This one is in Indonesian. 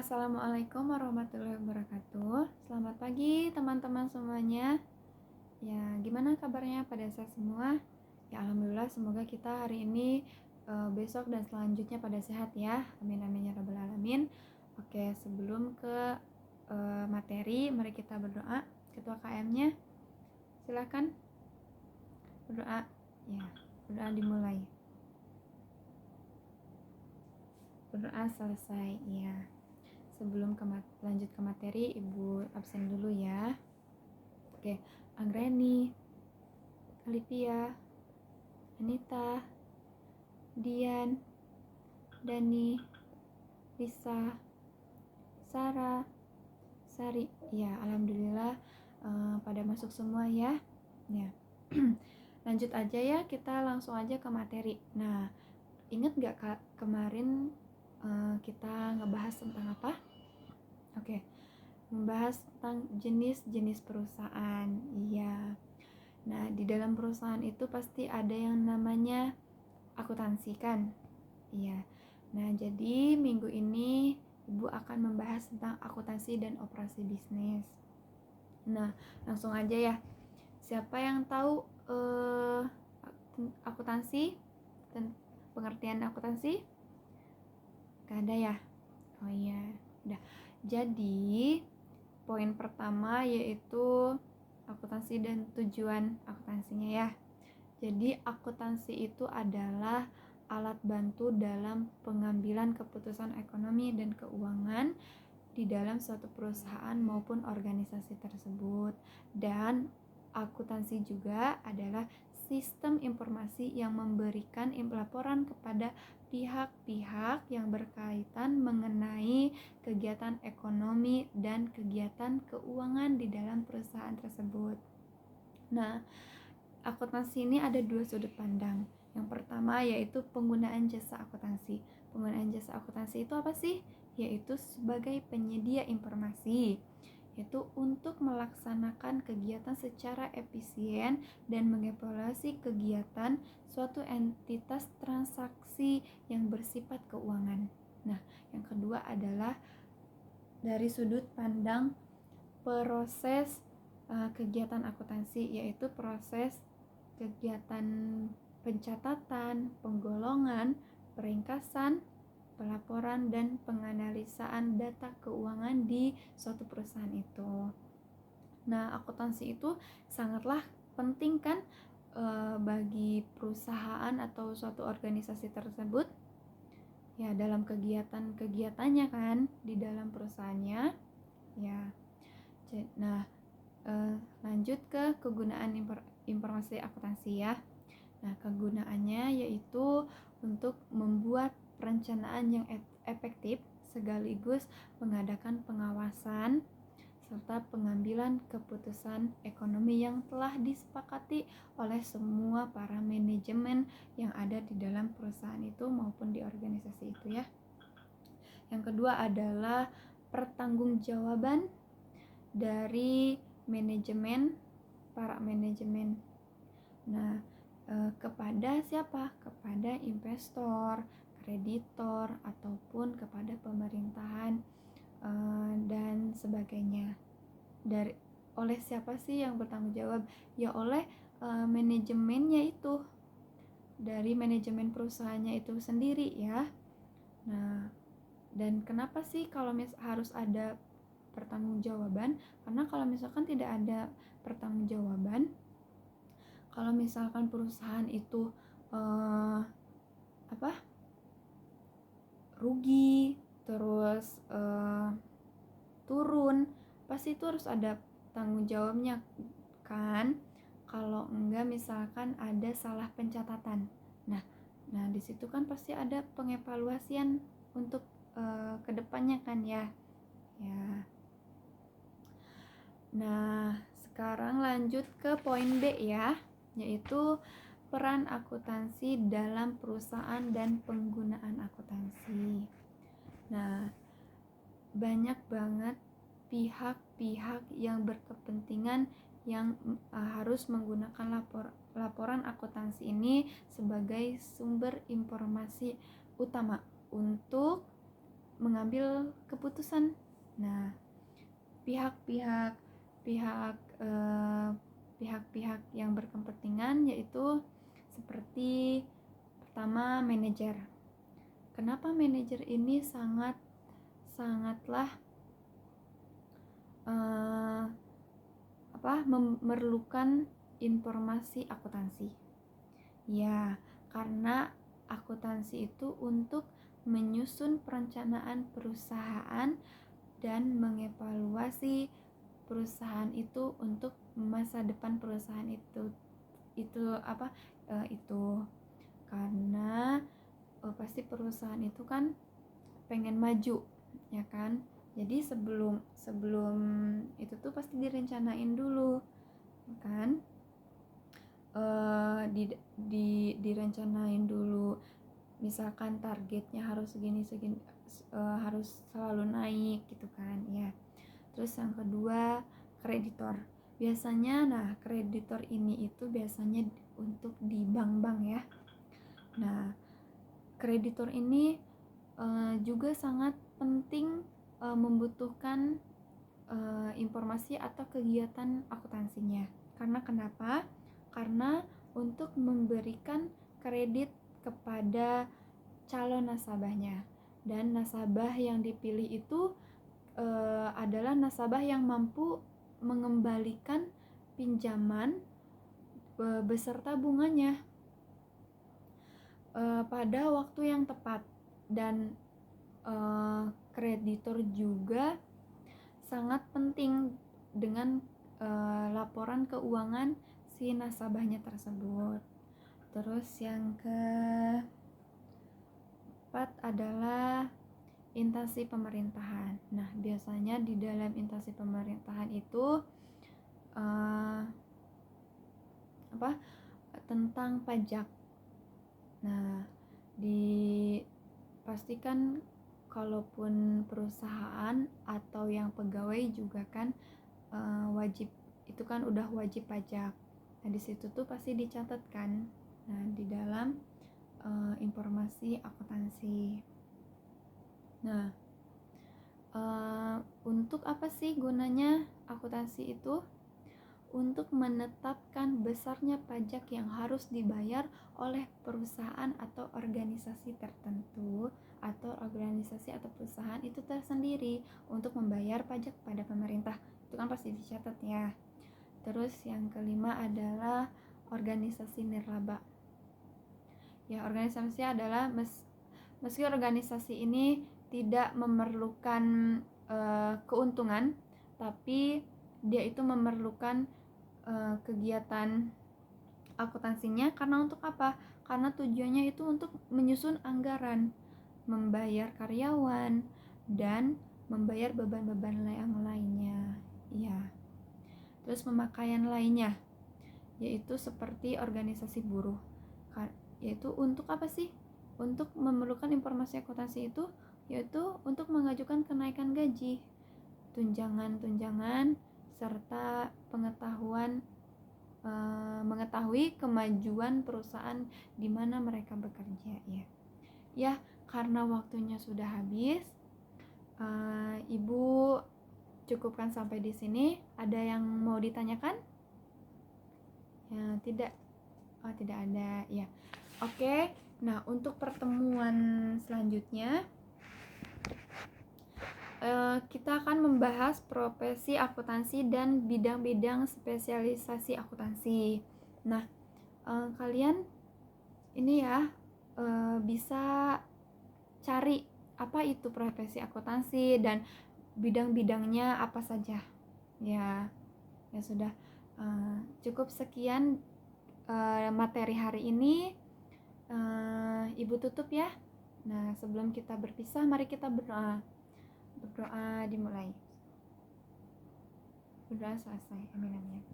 Assalamualaikum warahmatullahi wabarakatuh. Selamat pagi teman-teman semuanya. Ya, gimana kabarnya pada saat semua? Ya, alhamdulillah semoga kita hari ini, besok dan selanjutnya pada sehat ya. Amin amin ya rabbal alamin. Oke, sebelum ke materi, mari kita berdoa. Ketua KM-nya silakan berdoa. Ya, berdoa dimulai. Berdoa selesai ya. Sebelum lanjut ke materi, Ibu absen dulu ya. Oke, Anggreni, Olivia, Anita, Dian, Dani, Lisa, Sarah, Sari. Ya, alhamdulillah pada masuk semua ya. Ya. Lanjut aja ya, kita langsung aja ke materi. Nah, ingat gak Kak, kemarin kita ngebahas tentang apa? Oke, membahas tentang jenis-jenis perusahaan. Iya. Nah, di dalam perusahaan itu pasti ada yang namanya akuntansi kan? Iya. Nah, jadi minggu ini Ibu akan membahas tentang akuntansi dan operasi bisnis. Nah, langsung aja ya. Siapa yang tahu akuntansi dan pengertian akuntansi? Gak ada ya? Oh iya, udah. Jadi, poin pertama yaitu akuntansi dan tujuan akuntansinya ya. Jadi akuntansi itu adalah alat bantu dalam pengambilan keputusan ekonomi dan keuangan di dalam suatu perusahaan maupun organisasi tersebut. Dan akuntansi juga adalah sistem informasi yang memberikan laporan kepada pihak-pihak yang berkaitan mengenai kegiatan ekonomi dan kegiatan keuangan di dalam perusahaan tersebut. Nah, akuntansi ini ada dua sudut pandang. Yang pertama yaitu penggunaan jasa akuntansi. Penggunaan jasa akuntansi itu apa sih? Yaitu sebagai penyedia informasi, yaitu untuk melaksanakan kegiatan secara efisien dan mengevaluasi kegiatan suatu entitas transaksi yang bersifat keuangan. Nah, yang kedua adalah dari sudut pandang proses kegiatan akuntansi, yaitu proses kegiatan pencatatan, penggolongan, peringkasan, pelaporan, dan penganalisaan data keuangan di suatu perusahaan itu. Nah, akuntansi itu sangatlah penting kan bagi perusahaan atau suatu organisasi tersebut ya, dalam kegiatan-kegiatannya kan di dalam perusahaannya ya. Nah, lanjut ke kegunaan informasi akuntansi ya. Nah, kegunaannya yaitu untuk membuat perencanaan yang efektif sekaligus mengadakan pengawasan serta pengambilan keputusan ekonomi yang telah disepakati oleh semua para manajemen yang ada di dalam perusahaan itu maupun di organisasi itu ya. Yang kedua adalah pertanggungjawaban dari manajemen, para manajemen. Nah, kepada siapa? Kepada investor, kreditor, ataupun kepada pemerintahan dan sebagainya. Oleh siapa sih yang bertanggung jawab? Ya oleh manajemennya itu, dari manajemen perusahaannya itu sendiri ya. Nah, dan kenapa sih kalau harus ada pertanggungjawaban? Karena kalau misalkan tidak ada pertanggungjawaban, kalau misalkan perusahaan itu rugi, terus turun, pasti itu harus ada tanggung jawabnya kan. Kalau enggak misalkan ada salah pencatatan, nah di situ kan pasti ada pengevaluasian untuk kedepannya kan ya. Nah, sekarang lanjut ke poin B ya, yaitu peran akuntansi dalam perusahaan dan penggunaan akuntansi. Nah, banyak banget pihak-pihak yang berkepentingan yang harus menggunakan laporan akuntansi ini sebagai sumber informasi utama untuk mengambil keputusan. Nah, pihak-pihak yang berkepentingan yaitu seperti pertama manajer. Kenapa manajer ini sangatlah memerlukan informasi akuntansi? Ya, karena akuntansi itu untuk menyusun perencanaan perusahaan dan mengevaluasi perusahaan itu untuk masa depan perusahaan itu karena pasti perusahaan itu kan pengen maju, ya kan? Jadi sebelum itu tuh pasti direncanain dulu, kan? Direncanain dulu, misalkan targetnya harus segini harus selalu naik gitu kan ya. Terus yang kedua, kreditor. Biasanya kreditor ini itu biasanya untuk di bank-bank ya. Nah, kreditor ini juga sangat penting, membutuhkan informasi atau kegiatan akuntansinya. Karena kenapa? Karena untuk memberikan kredit kepada calon nasabahnya, dan nasabah yang dipilih itu adalah nasabah yang mampu mengembalikan pinjaman beserta bunganya pada waktu yang tepat. Dan kreditor juga sangat penting dengan laporan keuangan si nasabahnya tersebut. Terus yang keempat adalah instansi pemerintahan. Nah, biasanya di dalam instansi pemerintahan itu tentang pajak. Nah, dipastikan kalaupun perusahaan atau yang pegawai juga kan wajib, itu kan udah wajib pajak. Nah, di situ tuh pasti dicatatkan. Nah, di dalam informasi akuntansi. Nah, untuk apa sih gunanya akuntansi itu? Untuk menetapkan besarnya pajak yang harus dibayar oleh perusahaan atau organisasi tertentu, atau organisasi atau perusahaan itu tersendiri untuk membayar pajak pada pemerintah. Itu kan pasti dicatat ya. Terus yang kelima adalah organisasi nirlaba. Ya, organisasi adalah meski organisasi ini tidak memerlukan keuntungan, tapi dia itu memerlukan kegiatan akuntansinya karena untuk apa? Karena tujuannya itu untuk menyusun anggaran, membayar karyawan, dan membayar beban-beban yang lainnya. Ya. Terus pemakaian lainnya yaitu seperti organisasi buruh. Yaitu untuk apa sih? Untuk memerlukan informasi akuntansi itu yaitu untuk mengajukan kenaikan gaji, tunjangan, serta mengetahui kemajuan perusahaan di mana mereka bekerja ya. Ya, karena waktunya sudah habis, Ibu cukupkan sampai di sini. Ada yang mau ditanyakan? Ya, tidak. Oh, tidak ada. Ya. Oke. Nah, untuk pertemuan selanjutnya kita akan membahas profesi akuntansi dan bidang-bidang spesialisasi akuntansi. Nah, kalian ini ya bisa cari apa itu profesi akuntansi dan bidang-bidangnya apa saja. Ya sudah, cukup sekian materi hari ini. Ibu tutup ya. Nah, sebelum kita berpisah, mari kita berdoa. Berdoa dimulai. Berdoa selesai. Amin amin.